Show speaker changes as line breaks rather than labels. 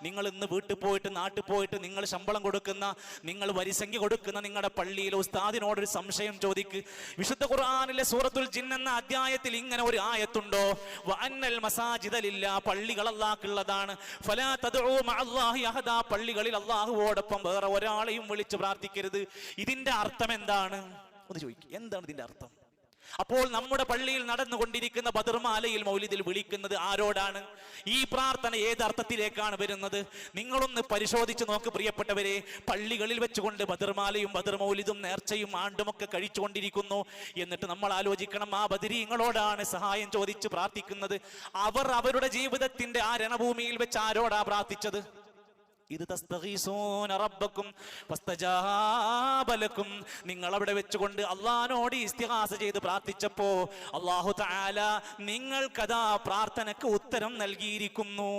നിങ്ങൾ ഇന്ന് വീട്ടിൽ പോയിട്ട് നാട്ടിൽ പോയിട്ട് നിങ്ങൾ ശമ്പളം കൊടുക്കുന്ന, നിങ്ങൾ വരിസംഖ്യ കൊടുക്കുന്ന നിങ്ങളുടെ പള്ളിയിലെ ഉസ്താദിനോടൊരു സംശയം ചോദിക്ക്. വിശുദ്ധ ഖുർആനിലെ സൂറത്തുൽ ജിൻ എന്ന അധ്യായത്തിൽ ഇങ്ങനെ ഒരു ആയത്തുണ്ടോ? വഅന്നൽ മസാജിദ ലില്ലാഹ്, പള്ളികൾ അല്ലാഹുള്ളതാണ്. ഫലാ തദ്ഉ മഅല്ലാഹി അഹദാ, പള്ളികളിൽ അല്ലാഹുവോടൊപ്പം വേറെ ഒരാളെയും വിളിച്ച് പ്രാർത്ഥിക്കരുത്. ഇതിന്റെ അർത്ഥം എന്താണ് ഒന്ന് ചോദിക്കും. എന്താണ് ഇതിന്റെ അർത്ഥം? അപ്പോൾ നമ്മുടെ പള്ളിയിൽ നടന്നുകൊണ്ടിരിക്കുന്ന ബദർമാലയിൽ മൗലിദിൽ വിളിക്കുന്നത് ആരോടാണ്? ഈ പ്രാർത്ഥന ഏത് അർത്ഥത്തിലേക്കാണ് വരുന്നത്? നിങ്ങളൊന്ന് പരിശോധിച്ച് നോക്ക് പ്രിയപ്പെട്ടവരെ. പള്ളികളിൽ വെച്ചുകൊണ്ട് ബദർമാലയും ബദർ മൗലിദും നേർച്ചയും ആണ്ടുമൊക്കെ കഴിച്ചുകൊണ്ടിരിക്കുന്നു. എന്നിട്ട് നമ്മൾ ആലോചിക്കണം, ആ ബദരീങ്ങളോടാണ് സഹായം ചോദിച്ച് പ്രാർത്ഥിക്കുന്നത്. അവർ അവരുടെ ജീവിതത്തിന്റെ ആ രണഭൂമിയിൽ വെച്ച് ആരോടാ പ്രാർത്ഥിച്ചത്? ഇത് തസ്തഗീസൂന റബ്ബക്കും ഫസ്തജാബ ലക്കും, നിങ്ങൾ അവിടെ വെച്ചുകൊണ്ട് അള്ളാഹിനോട് ഇസ്തിഗാസ ചെയ്ത് പ്രാർത്ഥിച്ചപ്പോ അല്ലാഹു തആല നിങ്ങൾക്കതാ പ്രാർത്ഥനക്ക് ഉത്തരം നൽകിയിരിക്കുന്നു.